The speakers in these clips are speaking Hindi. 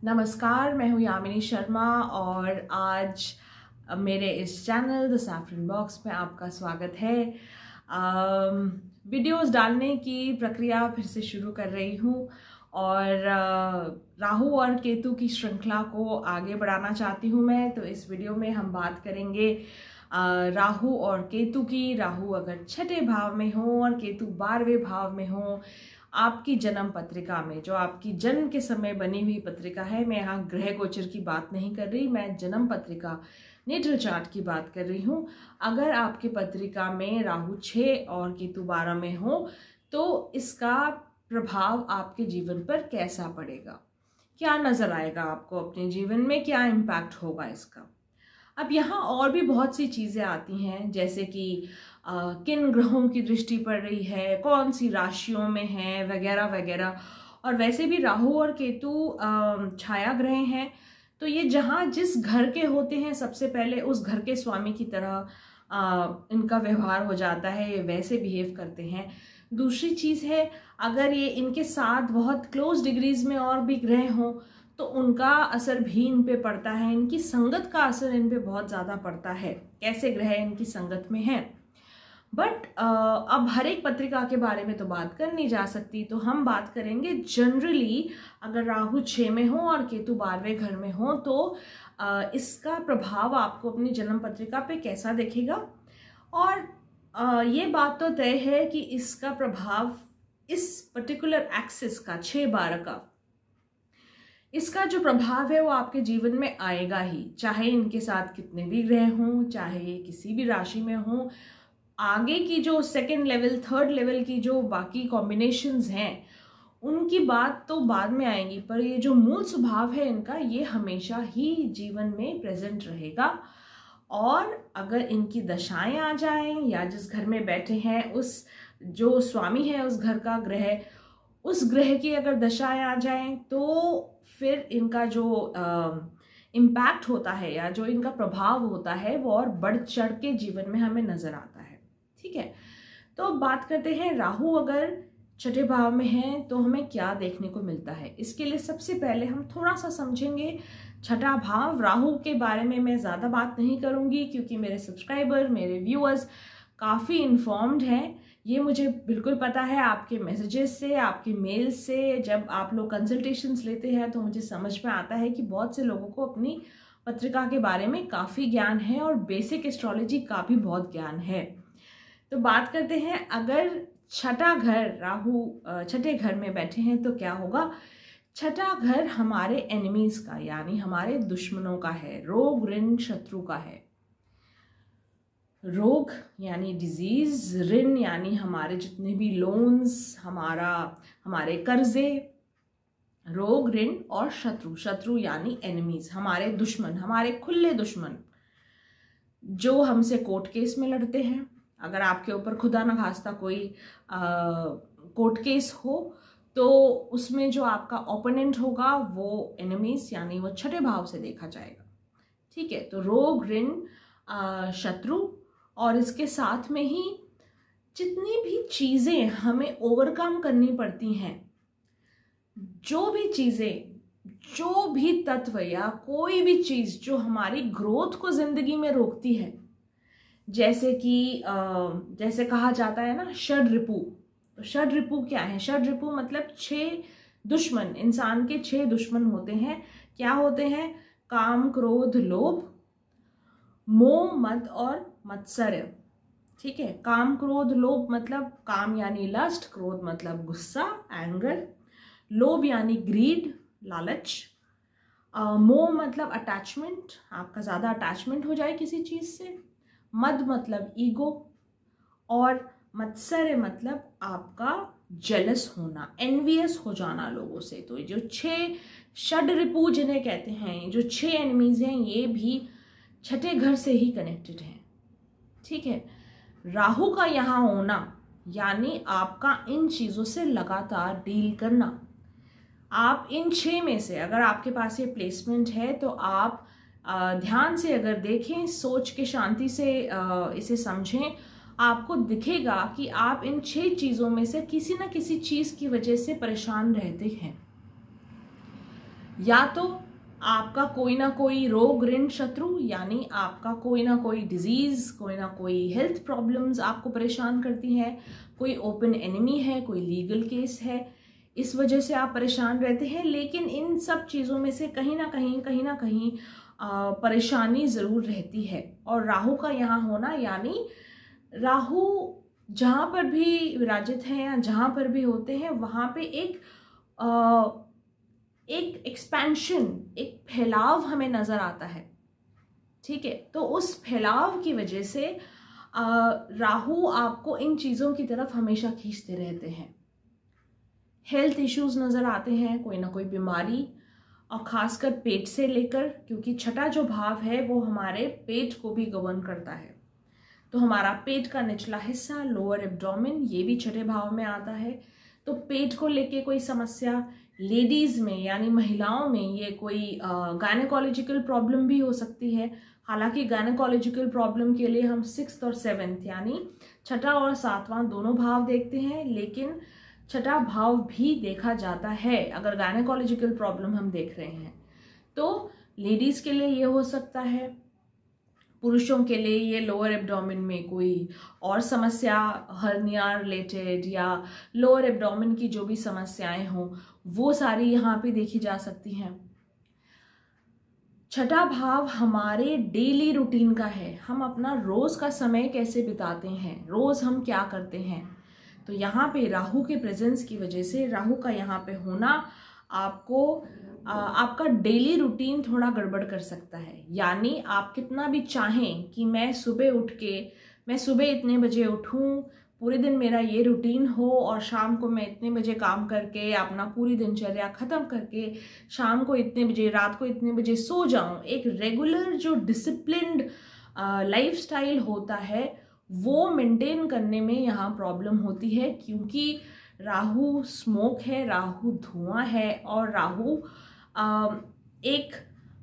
नमस्कार, मैं हूँ यामिनी शर्मा और आज मेरे इस चैनल द सैफरन बॉक्स में आपका स्वागत है। वीडियोस डालने की प्रक्रिया फिर से शुरू कर रही हूँ और राहु और केतु की श्रृंखला को आगे बढ़ाना चाहती हूँ मैं। तो इस वीडियो में हम बात करेंगे राहु और केतु की। राहु अगर छठे भाव में हो और केतु 12वें भाव में हो आपकी जन्म पत्रिका में, जो आपकी जन्म के समय बनी हुई पत्रिका है। मैं यहाँ ग्रह गोचर की बात नहीं कर रही, मैं जन्म पत्रिका नेटल चार्ट की बात कर रही हूँ। अगर आपकी पत्रिका में राहु 6 और केतु 12 में हो तो इसका प्रभाव आपके जीवन पर कैसा पड़ेगा, क्या नजर आएगा आपको अपने जीवन में, क्या इम्पैक्ट होगा इसका। अब यहाँ और भी बहुत सी चीज़ें आती हैं, जैसे कि किन ग्रहों की दृष्टि पड़ रही है, कौन सी राशियों में है, वगैरह वगैरह। और वैसे भी राहु और केतु छाया ग्रह हैं, तो ये जहाँ जिस घर के होते हैं सबसे पहले उस घर के स्वामी की तरह इनका व्यवहार हो जाता है, ये वैसे बिहेव करते हैं। दूसरी चीज़ है, अगर ये इनके साथ बहुत क्लोज डिग्रीज में और भी ग्रह हों तो उनका असर भी इन पे पड़ता है, इनकी संगत का असर इन पे बहुत ज़्यादा पड़ता है, कैसे ग्रह इनकी संगत में हैं। बट अब हर एक पत्रिका के बारे में तो बात कर नहीं जा सकती, तो हम बात करेंगे जनरली। अगर राहु 6 में हो और केतु 12वें घर में हो तो इसका प्रभाव आपको अपनी जन्म पत्रिका पे कैसा दिखेगा। और ये बात तो तय है कि इसका प्रभाव इस पर्टिकुलर एक्सिस का 6-12 का, इसका जो प्रभाव है वो आपके जीवन में आएगा ही, चाहे इनके साथ कितने भी ग्रह हों, चाहे ये किसी भी राशि में हों। आगे की जो सेकंड लेवल, थर्ड लेवल की जो बाकी कॉम्बिनेशंस हैं उनकी बात तो बाद में आएंगी, पर ये जो मूल स्वभाव है इनका, ये हमेशा ही जीवन में प्रेजेंट रहेगा। और अगर इनकी दशाएं आ जाएं या जिस घर में बैठे हैं उस जो स्वामी है उस घर का ग्रह, उस ग्रह की अगर दशाएं आ जाएं तो फिर इनका जो इम्पैक्ट होता है या जो इनका प्रभाव होता है वो और बढ़ चढ़ के जीवन में हमें नजर आता है। ठीक है, तो बात करते हैं राहु अगर छठे भाव में है तो हमें क्या देखने को मिलता है। इसके लिए सबसे पहले हम थोड़ा सा समझेंगे छठा भाव। राहु के बारे में मैं ज़्यादा बात नहीं करूँगी क्योंकि मेरे सब्सक्राइबर, मेरे व्यूअर्स काफ़ी इन्फॉर्म्ड हैं, ये मुझे बिल्कुल पता है। आपके मैसेजेस से, आपके मेल से जब आप लोग कंसल्टेशंस लेते हैं तो मुझे समझ में आता है कि बहुत से लोगों को अपनी पत्रिका के बारे में काफ़ी ज्ञान है और बेसिक एस्ट्रोलॉजी का भी बहुत ज्ञान है। तो बात करते हैं, अगर छठा घर राहु छठे घर में बैठे हैं तो क्या होगा। छठा घर हमारे एनिमीज का यानी हमारे दुश्मनों का है, रोग ऋण शत्रु का है। रोग यानी डिजीज, ऋण यानी हमारे जितने भी लोन्स, हमारे कर्जे, रोग ऋण और शत्रु, शत्रु यानी एनिमीज, हमारे दुश्मन, हमारे खुले दुश्मन जो हमसे कोर्ट केस में लड़ते हैं। अगर आपके ऊपर खुदा न खास्ता कोई कोर्ट केस हो तो उसमें जो आपका ओपोनेंट होगा वो एनिमीज यानी वो छठे भाव से देखा जाएगा। ठीक है, तो रोग ऋण शत्रु, और इसके साथ में ही जितनी भी चीज़ें हमें ओवरकम करनी पड़ती हैं, जो भी चीज़ें, जो भी तत्व या कोई भी चीज़ जो हमारी ग्रोथ को जिंदगी में रोकती है, जैसे कि जैसे कहा जाता है ना षड रिपु। तो षड रिपु क्या है? षड रिपु मतलब 6 दुश्मन, इंसान के 6 दुश्मन होते हैं। क्या होते हैं? काम, क्रोध, लोभ, मोह, मद और मत्सर्य। ठीक है, काम, क्रोध, लोभ मतलब काम यानी लस्ट, क्रोध मतलब गुस्सा, एंगर, लोभ यानी ग्रीड, लालच, मोह मतलब अटैचमेंट, आपका ज़्यादा अटैचमेंट हो जाए किसी चीज़ से, मद मतलब ईगो, और मत्सर्य मतलब आपका जेलस होना, एनवियस हो जाना लोगों से। तो जो 6 षड रिपु जिन्हें कहते हैं, जो 6 एनिमीज हैं, ये भी छठे घर से ही कनेक्टेड हैं। ठीक है, राहु का यहाँ होना यानी आपका इन चीज़ों से लगातार डील करना। आप इन 6 में से अगर आपके पास ये प्लेसमेंट है तो आप ध्यान से अगर देखें, सोच के शांति से इसे समझें, आपको दिखेगा कि आप इन 6 चीज़ों में से किसी न किसी चीज़ की वजह से परेशान रहते हैं। या तो आपका कोई ना कोई रोग ऋण शत्रु, यानी आपका कोई ना कोई डिजीज, कोई ना कोई हेल्थ प्रॉब्लम्स आपको परेशान करती है, कोई ओपन एनिमी है, कोई लीगल केस है, इस वजह से आप परेशान रहते हैं। लेकिन इन सब चीज़ों में से कहीं ना कहीं परेशानी ज़रूर रहती है। और राहु का यहाँ होना, यानी राहु जहाँ पर भी विराजित हैं या जहाँ पर भी होते हैं वहाँ पे एक एक्सपेंशन, एक फैलाव हमें नज़र आता है। ठीक है, तो उस फैलाव की वजह से राहु आपको इन चीज़ों की तरफ हमेशा खींचते रहते हैं। हेल्थ इश्यूज नज़र आते हैं, कोई ना कोई बीमारी, और ख़ासकर पेट से लेकर, क्योंकि छठा जो भाव है वो हमारे पेट को भी गवर्न करता है। तो हमारा पेट का निचला हिस्सा, लोअर एब्डोमेन, ये भी छठे भाव में आता है। तो पेट को लेके कोई समस्या, लेडीज़ में यानी महिलाओं में ये कोई गायनेकोलॉजिकल प्रॉब्लम भी हो सकती है। हालांकि गायनेकोलॉजिकल प्रॉब्लम के लिए हम 6th और 7th यानी छठा और 7वां दोनों भाव देखते हैं, लेकिन छठा भाव भी देखा जाता है अगर गायनेकोलॉजिकल प्रॉब्लम हम देख रहे हैं। तो लेडीज़ के लिए ये हो सकता है, पुरुषों के लिए ये लोअर एब्डोमेन में कोई और समस्या, हर्निया रिलेटेड या लोअर एब्डोमेन की जो भी समस्याएं हों वो सारी यहाँ पे देखी जा सकती हैं। छठा भाव हमारे डेली रूटीन का है, हम अपना रोज का समय कैसे बिताते हैं, रोज हम क्या करते हैं। तो यहाँ पे राहु के प्रेजेंस की वजह से, राहु का यहाँ पे होना आपको आपका डेली रूटीन थोड़ा गड़बड़ कर सकता है। यानी आप कितना भी चाहें कि मैं सुबह इतने बजे उठूं, पूरे दिन मेरा ये रूटीन हो और शाम को मैं इतने बजे काम करके अपना पूरी दिनचर्या ख़त्म करके शाम को इतने बजे, रात को इतने बजे सो जाऊं, एक रेगुलर जो डिसिप्लिन्ड लाइफस्टाइल होता है वो मेंटेन करने में यहाँ प्रॉब्लम होती है। क्योंकि राहु स्मोक है, राहु धुआं है, और राहु एक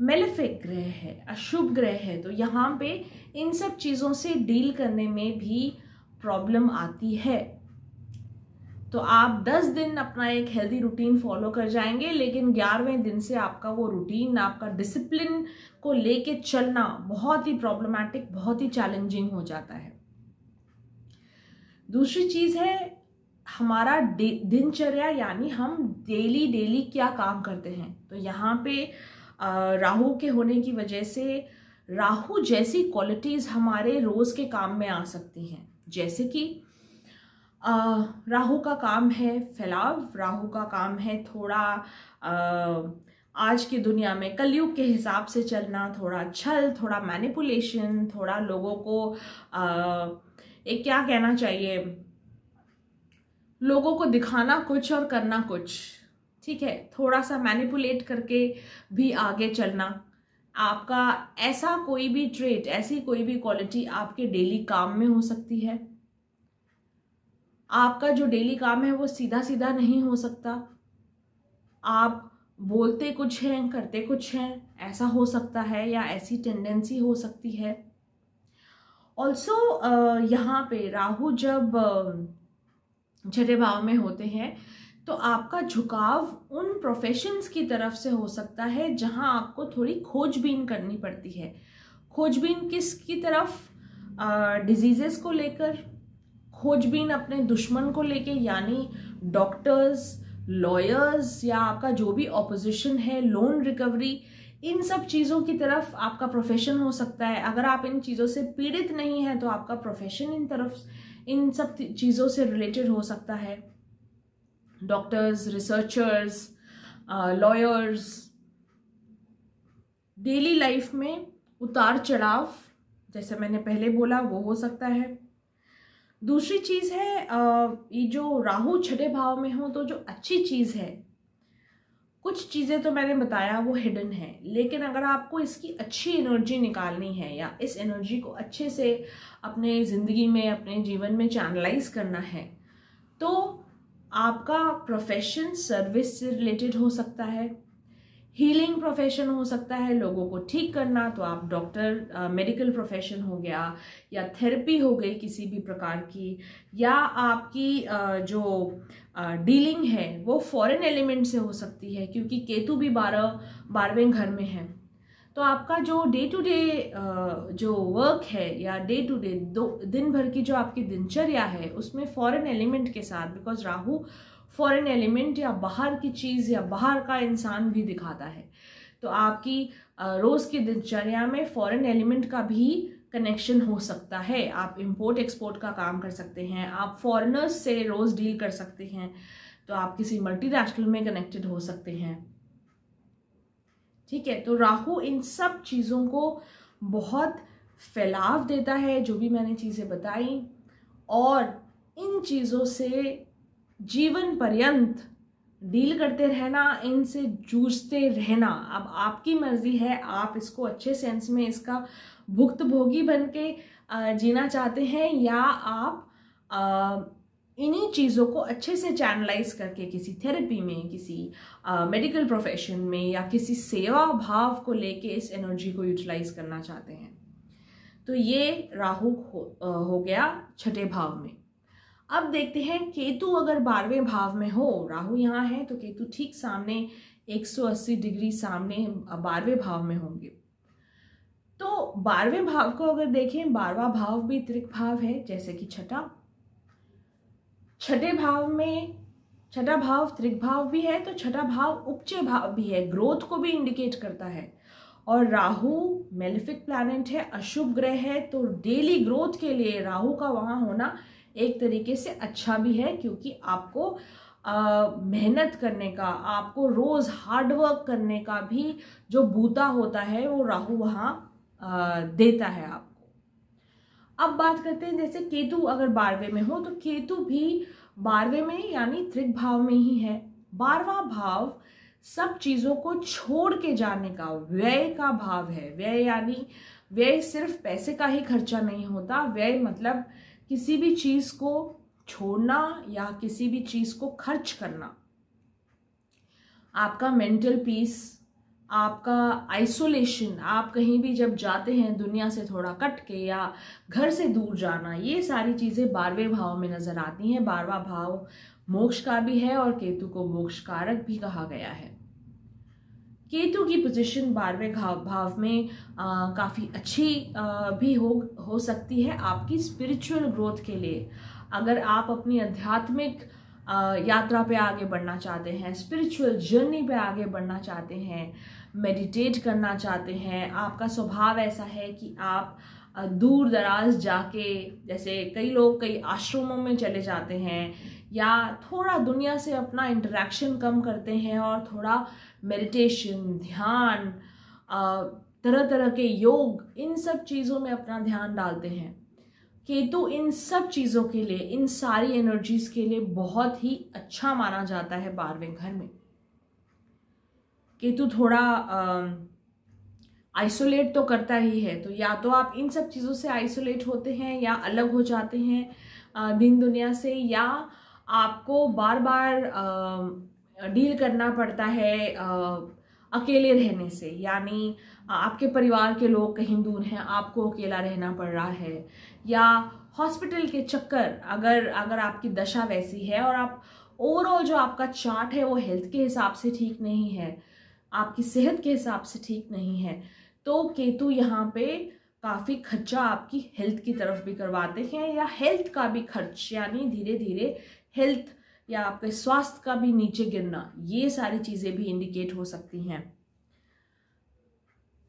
मेलेफिक ग्रह है, अशुभ ग्रह है। तो यहाँ पे इन सब चीज़ों से डील करने में भी प्रॉब्लम आती है। तो आप 10 दिन अपना एक हेल्दी रूटीन फॉलो कर जाएंगे, लेकिन 11वें दिन से आपका वो रूटीन, आपका डिसिप्लिन को लेके चलना बहुत ही प्रॉब्लमैटिक, बहुत ही चैलेंजिंग हो जाता है। दूसरी चीज़ है हमारा दिनचर्या, यानी हम डेली क्या काम करते हैं। तो यहाँ पे राहु के होने की वजह से राहु जैसी क्वालिटीज़ हमारे रोज़ के काम में आ सकती हैं। जैसे कि राहु का काम है फैलाव, राहु का काम है थोड़ा आज की दुनिया में कलयुग के हिसाब से चलना, थोड़ा छल, थोड़ा मैनिपुलेशन, थोड़ा लोगों को एक क्या कहना चाहिए, लोगों को दिखाना कुछ और करना कुछ। ठीक है, थोड़ा सा मैनिपुलेट करके भी आगे चलना। आपका ऐसा कोई भी ट्रेट, ऐसी कोई भी क्वालिटी आपके डेली काम में हो सकती है। आपका जो डेली काम है वो सीधा सीधा नहीं हो सकता, आप बोलते कुछ हैं करते कुछ हैं, ऐसा हो सकता है, या ऐसी टेंडेंसी हो सकती है। ऑल्सो यहाँ पे राहु जब छठे भाव में होते हैं तो आपका झुकाव उन प्रोफेशंस की तरफ से हो सकता है जहां आपको थोड़ी खोजबीन करनी पड़ती है। खोजबीन किसकी तरफ? डिजीजेस को लेकर, खोजबीन अपने दुश्मन को लेके, यानी डॉक्टर्स, लॉयर्स, या आपका जो भी ऑपोजिशन है, लोन रिकवरी, इन सब चीज़ों की तरफ आपका प्रोफेशन हो सकता है। अगर आप इन चीज़ों से पीड़ित नहीं हैं तो आपका प्रोफेशन इन सब चीज़ों से रिलेटेड हो सकता है। Doctors, researchers, lawyers, daily life में उतार चढ़ाव, जैसे मैंने पहले बोला, वो हो सकता है। दूसरी चीज़ है ये जो राहु छठे भाव में हो तो जो अच्छी चीज़ है, कुछ चीज़ें तो मैंने बताया वो हिडन है, लेकिन अगर आपको इसकी अच्छी एनर्जी निकालनी है या इस एनर्जी को अच्छे से अपने ज़िंदगी में, अपने जीवन में चैनलाइज करना है, तो आपका प्रोफेशन सर्विस से रिलेटेड हो सकता है, हीलिंग प्रोफेशन हो सकता है, लोगों को ठीक करना, तो आप डॉक्टर, मेडिकल प्रोफेशन हो गया, या थेरेपी हो गई किसी भी प्रकार की, या आपकी जो डीलिंग है वो फॉरेन एलिमेंट से हो सकती है, क्योंकि केतु भी 12वें घर में है। तो आपका जो डे टू डे जो वर्क है या डे टू डे दिन भर की जो आपकी दिनचर्या है उसमें फॉरेन एलिमेंट के साथ, बिकॉज राहु फॉरेन एलिमेंट या बाहर की चीज़ या बाहर का इंसान भी दिखाता है, तो आपकी रोज़ की दिनचर्या में फॉरेन एलिमेंट का भी कनेक्शन हो सकता है। आप इंपोर्ट एक्सपोर्ट का काम कर सकते हैं, आप फॉरेनर्स से रोज़ डील कर सकते हैं, तो आप किसी मल्टीनेशनल में कनेक्टेड हो सकते हैं। ठीक है, तो राहु इन सब चीज़ों को बहुत फैलाव देता है, जो भी मैंने चीज़ें बताई, और इन चीज़ों से जीवन पर्यंत डील करते रहना, इनसे जूझते रहना। अब आपकी मर्जी है, आप इसको अच्छे सेंस में इसका भुक्तभोगी बन के जीना चाहते हैं, या आप इन्हीं चीज़ों को अच्छे से चैनलाइज करके किसी थेरेपी में, किसी मेडिकल प्रोफेशन में, या किसी सेवा भाव को लेके इस एनर्जी को यूटिलाइज करना चाहते हैं। तो ये राहु हो गया छठे भाव में। अब देखते हैं केतु अगर 12वें भाव में हो, राहु यहाँ है तो केतु ठीक सामने 180 डिग्री सामने 12वें भाव में होंगे। तो 12वें भाव को अगर देखें, 12वां भाव भी त्रिक भाव है, जैसे कि छठे भाव में, छठा भाव त्रिक भाव भी है, तो छठा भाव उपचय भाव भी है, ग्रोथ को भी इंडिकेट करता है। और राहु मेलेफिक प्लैनेट है, अशुभ ग्रह है, तो डेली ग्रोथ के लिए राहु का वहां होना एक तरीके से अच्छा भी है, क्योंकि आपको मेहनत करने का, आपको रोज हार्ड वर्क करने का भी जो बूता होता है वो राहु वहां देता है आपको। अब बात करते हैं, जैसे केतु अगर 12वें में हो, तो केतु भी 12वें में यानी त्रिक भाव में ही है। 12वां भाव सब चीजों को छोड़ के जाने का, व्यय का भाव है। व्यय यानी व्यय सिर्फ पैसे का ही खर्चा नहीं होता, व्यय मतलब किसी भी चीज को छोड़ना या किसी भी चीज को खर्च करना। आपका मेंटल पीस, आपका आइसोलेशन, आप कहीं भी जब जाते हैं दुनिया से थोड़ा कट के या घर से दूर जाना, ये सारी चीजें 12वें भाव में नजर आती हैं। 12वां भाव मोक्ष का भी है और केतु को मोक्ष कारक भी कहा गया है। केतु की पोजीशन 12वें भाव में काफ़ी अच्छी भी हो सकती है आपकी स्पिरिचुअल ग्रोथ के लिए। अगर आप अपनी आध्यात्मिक यात्रा पे आगे बढ़ना चाहते हैं, स्पिरिचुअल जर्नी पे आगे बढ़ना चाहते हैं, मेडिटेट करना चाहते हैं, आपका स्वभाव ऐसा है कि आप दूर दराज जाके, जैसे कई लोग कई आश्रमों में चले जाते हैं, या थोड़ा दुनिया से अपना इंटरेक्शन कम करते हैं और थोड़ा मेडिटेशन, ध्यान, तरह तरह के योग, इन सब चीज़ों में अपना ध्यान डालते हैं। केतु इन सब चीज़ों के लिए, इन सारी एनर्जीज के लिए बहुत ही अच्छा माना जाता है 12वें घर में। केतु थोड़ा आइसोलेट तो करता ही है, तो या तो आप इन सब चीज़ों से आइसोलेट होते हैं या अलग हो जाते हैं दिन दुनिया से, या आपको बार बार डील करना पड़ता है अकेले रहने से, यानी आपके परिवार के लोग कहीं दूर हैं, आपको अकेला रहना पड़ रहा है, या हॉस्पिटल के चक्कर, अगर आपकी दशा वैसी है और आप ओवरऑल जो आपका चार्ट है वो हेल्थ के हिसाब से ठीक नहीं है, आपकी सेहत के हिसाब से ठीक नहीं है, तो केतु यहाँ पे काफ़ी खर्चा आपकी हेल्थ की तरफ भी करवाते हैं, या हेल्थ का भी खर्च, यानी धीरे धीरे हेल्थ या आपके स्वास्थ्य का भी नीचे गिरना, ये सारी चीज़ें भी इंडिकेट हो सकती हैं।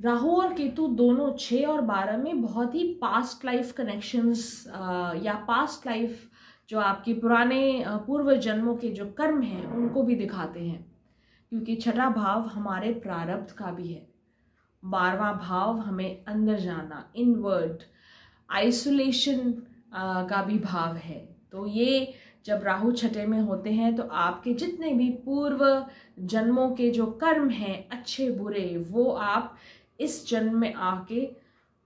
राहु और केतु दोनों 6 और 12 में बहुत ही पास्ट लाइफ कनेक्शंस या पास्ट लाइफ जो आपके पुराने पूर्व जन्मों के जो कर्म हैं उनको भी दिखाते हैं, क्योंकि छठा भाव हमारे प्रारब्ध का भी है, 12वां भाव हमें अंदर जाना, इनवर्ड, आइसोलेशन का भी भाव है। तो ये जब राहु छठे में होते हैं तो आपके जितने भी पूर्व जन्मों के जो कर्म हैं, अच्छे बुरे, वो आप इस जन्म में आके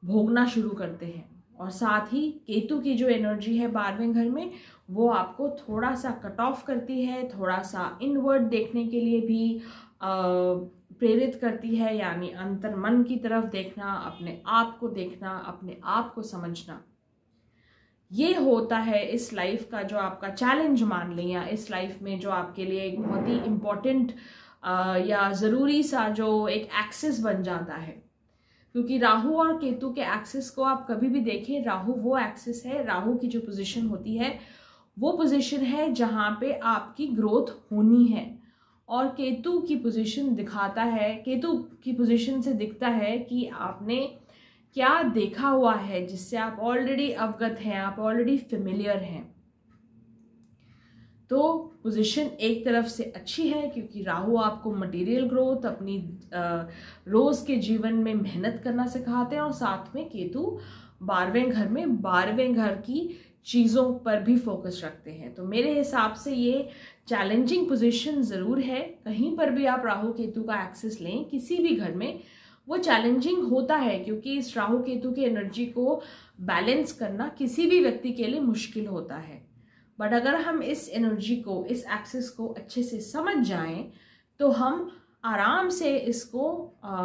भोगना शुरू करते हैं। और साथ ही केतु की जो एनर्जी है 12वें घर में, वो आपको थोड़ा सा कट ऑफ करती है, थोड़ा सा इनवर्ड देखने के लिए भी, प्रेरित करती है, यानी अंतर मन की तरफ देखना, अपने आप को देखना, अपने आप को समझना। ये होता है इस लाइफ का जो आपका चैलेंज मान लें, या इस लाइफ में जो आपके लिए एक बहुत ही इम्पोर्टेंट या ज़रूरी सा जो एक एक्सिस बन जाता है। क्योंकि राहु और केतु के एक्सिस को आप कभी भी देखें, राहु वो एक्सिस है, राहु की जो पोजीशन होती है वो पोजीशन है जहाँ पे आपकी ग्रोथ होनी है, और केतु की पोजीशन दिखाता है, केतु की पोजीशन से दिखता है कि आपने क्या देखा हुआ है जिससे आप ऑलरेडी अवगत हैं, आप ऑलरेडी फेमिलियर हैं। तो पोजीशन एक तरफ से अच्छी है क्योंकि राहु आपको मटेरियल ग्रोथ, अपनी रोज के जीवन में मेहनत करना सिखाते हैं, और साथ में केतु 12वें घर में 12वें घर की चीज़ों पर भी फोकस रखते हैं। तो मेरे हिसाब से ये चैलेंजिंग पोजीशन ज़रूर है। कहीं पर भी आप राहु केतु का एक्सेस लें, किसी भी घर में, वो चैलेंजिंग होता है क्योंकि इस राहु केतु की एनर्जी को बैलेंस करना किसी भी व्यक्ति के लिए मुश्किल होता है। बट अगर हम इस एनर्जी को, इस एक्सेस को अच्छे से समझ जाएं तो हम आराम से इसको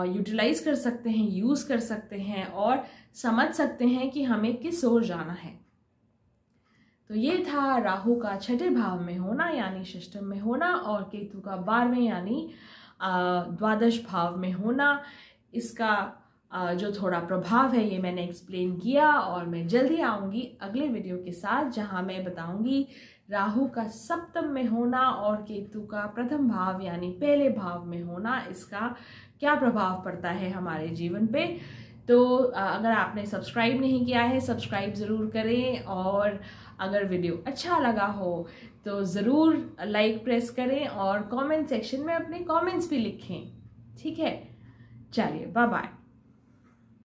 यूटिलाइज कर सकते हैं, यूज़ कर सकते हैं और समझ सकते हैं कि हमें किस ओर जाना है। तो ये था राहु का 6ठे भाव में होना यानी षष्ठम में होना, और केतु का 12वें यानी द्वादश भाव में होना। इसका जो थोड़ा प्रभाव है ये मैंने एक्सप्लेन किया, और मैं जल्दी आऊँगी अगले वीडियो के साथ जहाँ मैं बताऊँगी राहु का सप्तम में होना और केतु का प्रथम भाव यानी पहले भाव में होना, इसका क्या प्रभाव पड़ता है हमारे जीवन पे। तो अगर आपने सब्सक्राइब नहीं किया है, सब्सक्राइब ज़रूर करें, और अगर वीडियो अच्छा लगा हो तो ज़रूर लाइक प्रेस करें और कमेंट सेक्शन में अपने कमेंट्स भी लिखें। ठीक है, चलिए बाय बाय।